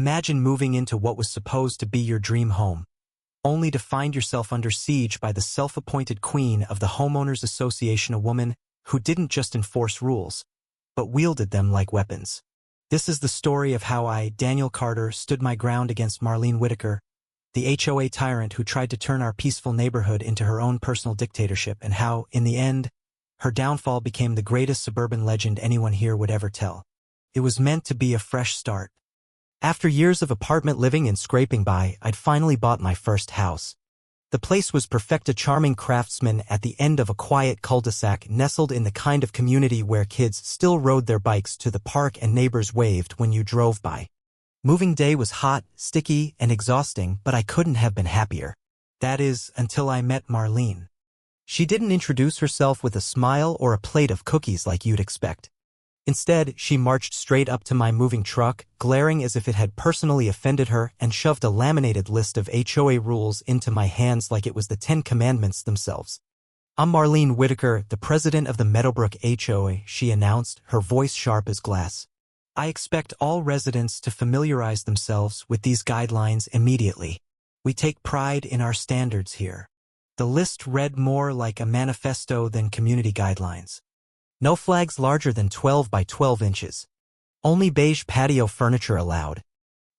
Imagine moving into what was supposed to be your dream home, only to find yourself under siege by the self-appointed queen of the Homeowners Association, a woman who didn't just enforce rules, but wielded them like weapons. This is the story of how I, Daniel Carter, stood my ground against Marlene Whitaker, the HOA tyrant who tried to turn our peaceful neighborhood into her own personal dictatorship, and how, in the end, her downfall became the greatest suburban legend anyone here would ever tell. It was meant to be a fresh start. After years of apartment living and scraping by, I'd finally bought my first house. The place was perfect, a charming craftsman at the end of a quiet cul-de-sac nestled in the kind of community where kids still rode their bikes to the park and neighbors waved when you drove by. Moving day was hot, sticky, and exhausting, but I couldn't have been happier. That is, until I met Marlene. She didn't introduce herself with a smile or a plate of cookies like you'd expect. Instead, she marched straight up to my moving truck, glaring as if it had personally offended her, and shoved a laminated list of HOA rules into my hands like it was the 10 Commandments themselves. "I'm Marlene Whitaker, the president of the Meadowbrook HOA," she announced, her voice sharp as glass. "I expect all residents to familiarize themselves with these guidelines immediately. We take pride in our standards here." The list read more like a manifesto than community guidelines. No flags larger than 12 by 12 inches. Only beige patio furniture allowed.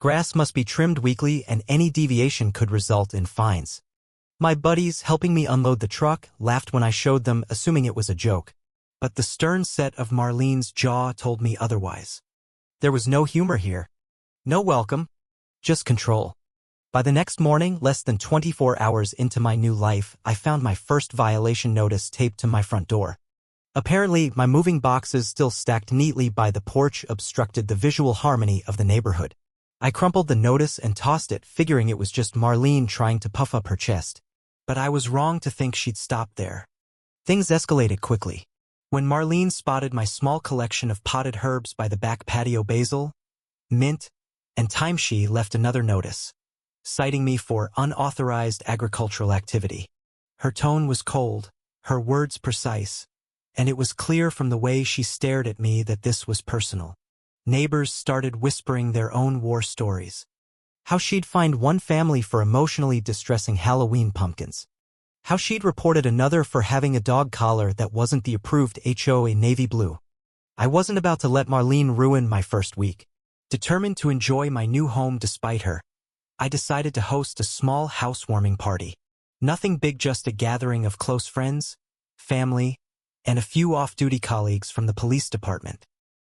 Grass must be trimmed weekly, and any deviation could result in fines. My buddies, helping me unload the truck, laughed when I showed them, assuming it was a joke. But the stern set of Marlene's jaw told me otherwise. There was no humor here. No welcome. Just control. By the next morning, less than 24 hours into my new life, I found my first violation notice taped to my front door. Apparently, my moving boxes still stacked neatly by the porch obstructed the visual harmony of the neighborhood. I crumpled the notice and tossed it, figuring it was just Marlene trying to puff up her chest. But I was wrong to think she'd stop there. Things escalated quickly. When Marlene spotted my small collection of potted herbs by the back patio, basil, mint, and thyme, she left another notice, citing me for unauthorized agricultural activity. Her tone was cold, her words precise, and it was clear from the way she stared at me that this was personal. Neighbors started whispering their own war stories. How she'd fined one family for emotionally distressing Halloween pumpkins. How she'd reported another for having a dog collar that wasn't the approved HOA navy blue. I wasn't about to let Marlene ruin my first week. Determined to enjoy my new home despite her, I decided to host a small housewarming party. Nothing big, just a gathering of close friends, family, and a few off-duty colleagues from the police department.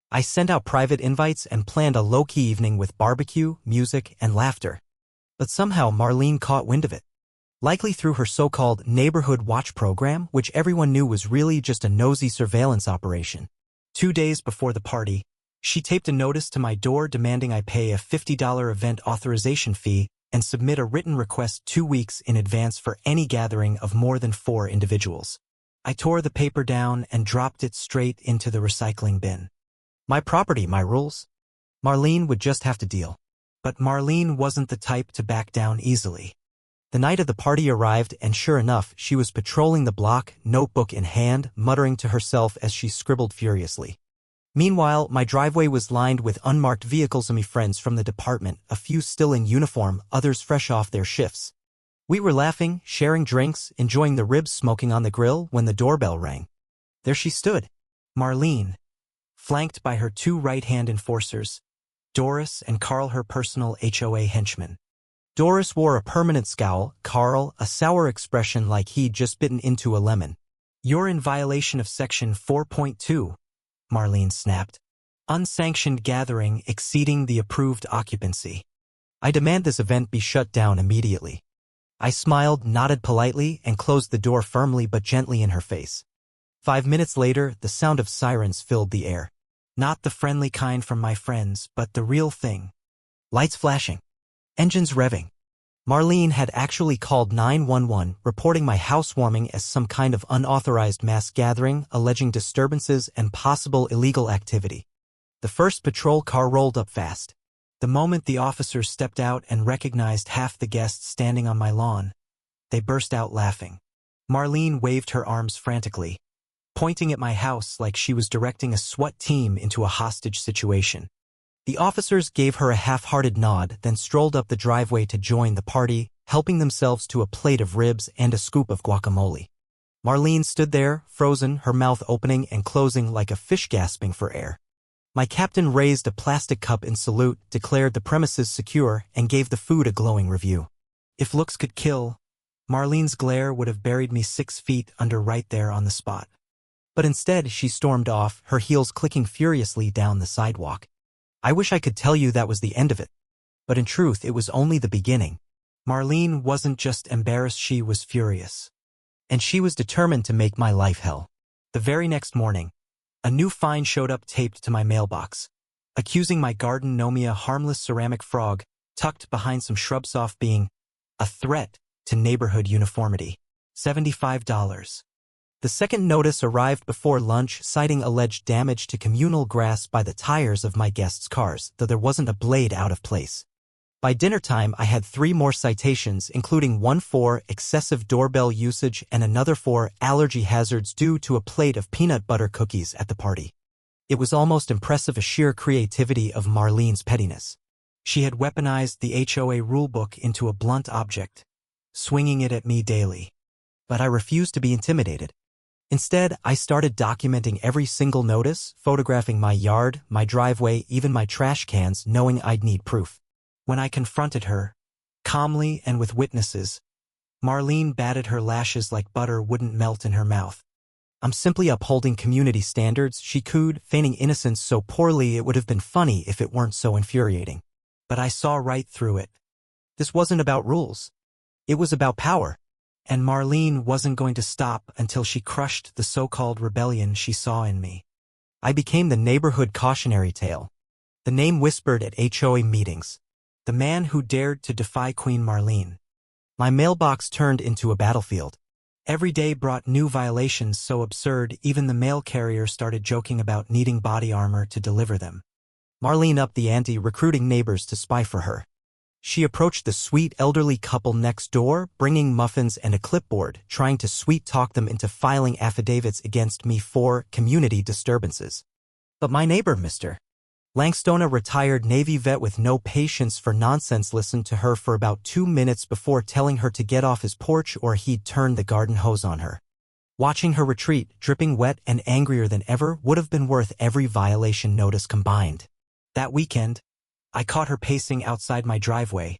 I sent out private invites and planned a low-key evening with barbecue, music, and laughter. But somehow Marlene caught wind of it. Likely through her so-called neighborhood watch program, which everyone knew was really just a nosy surveillance operation. 2 days before the party, she taped a notice to my door demanding I pay a $50 event authorization fee and submit a written request 2 weeks in advance for any gathering of more than 4 individuals. I tore the paper down and dropped it straight into the recycling bin. My property, my rules. Marlene would just have to deal. But Marlene wasn't the type to back down easily. The night of the party arrived, and sure enough, she was patrolling the block, notebook in hand, muttering to herself as she scribbled furiously. Meanwhile, my driveway was lined with unmarked vehicles of me friends from the department, a few still in uniform, others fresh off their shifts. We were laughing, sharing drinks, enjoying the ribs smoking on the grill when the doorbell rang. There she stood, Marlene, flanked by her 2 right-hand enforcers, Doris and Carl, her personal HOA henchman. Doris wore a permanent scowl, Carl a sour expression like he'd just bitten into a lemon. "You're in violation of Section 4.2, Marlene snapped. "Unsanctioned gathering exceeding the approved occupancy. I demand this event be shut down immediately." I smiled, nodded politely, and closed the door firmly but gently in her face. 5 minutes later, the sound of sirens filled the air. Not the friendly kind from my friends, but the real thing. Lights flashing. Engines revving. Marlene had actually called 911, reporting my housewarming as some kind of unauthorized mass gathering, alleging disturbances and possible illegal activity. The first patrol car rolled up fast. The moment the officers stepped out and recognized half the guests standing on my lawn, they burst out laughing. Marlene waved her arms frantically, pointing at my house like she was directing a SWAT team into a hostage situation. The officers gave her a half-hearted nod, then strolled up the driveway to join the party, helping themselves to a plate of ribs and a scoop of guacamole. Marlene stood there, frozen, her mouth opening and closing like a fish gasping for air. My captain raised a plastic cup in salute, declared the premises secure, and gave the food a glowing review. If looks could kill, Marlene's glare would have buried me 6 feet under right there on the spot. But instead, she stormed off, her heels clicking furiously down the sidewalk. I wish I could tell you that was the end of it. But in truth, it was only the beginning. Marlene wasn't just embarrassed, she was furious. And she was determined to make my life hell. The very next morning, a new fine showed up taped to my mailbox, accusing my garden gnome, a harmless ceramic frog, tucked behind some shrubs, of being a threat to neighborhood uniformity. $75. The second notice arrived before lunch, citing alleged damage to communal grass by the tires of my guests' cars, though there wasn't a blade out of place. By dinner time, I had 3 more citations, including one for excessive doorbell usage and another for allergy hazards due to a plate of peanut butter cookies at the party. It was almost impressive, a sheer creativity of Marlene's pettiness. She had weaponized the HOA rulebook into a blunt object, swinging it at me daily. But I refused to be intimidated. Instead, I started documenting every single notice, photographing my yard, my driveway, even my trash cans, knowing I'd need proof. When I confronted her, calmly and with witnesses, Marlene batted her lashes like butter wouldn't melt in her mouth. I'm simply upholding community standards, she cooed, feigning innocence so poorly it would have been funny if it weren't so infuriating. But I saw right through it. This wasn't about rules. It was about power. And Marlene wasn't going to stop until she crushed the so-called rebellion she saw in me. I became the neighborhood cautionary tale, the name whispered at HOA meetings, the man who dared to defy Queen Marlene. My mailbox turned into a battlefield. Every day brought new violations so absurd even the mail carrier started joking about needing body armor to deliver them. Marlene upped the ante, recruiting neighbors to spy for her. She approached the sweet elderly couple next door, bringing muffins and a clipboard, trying to sweet-talk them into filing affidavits against me for community disturbances. But my neighbor, Mr. Langston, a retired Navy vet with no patience for nonsense, listened to her for about 2 minutes before telling her to get off his porch or he'd turn the garden hose on her. Watching her retreat, dripping wet and angrier than ever, would have been worth every violation notice combined. That weekend, I caught her pacing outside my driveway,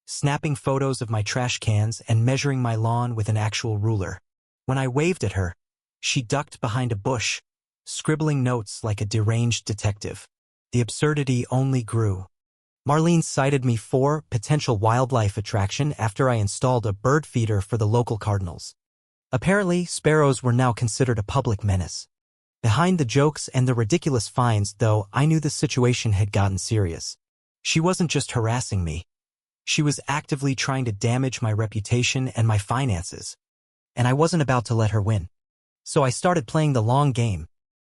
snapping photos of my trash cans and measuring my lawn with an actual ruler. When I waved at her, she ducked behind a bush, scribbling notes like a deranged detective. The absurdity only grew. Marlene cited me for potential wildlife attraction after I installed a bird feeder for the local cardinals. Apparently, sparrows were now considered a public menace. Behind the jokes and the ridiculous fines, though, I knew the situation had gotten serious. She wasn't just harassing me. She was actively trying to damage my reputation and my finances. And I wasn't about to let her win. So I started playing the long game,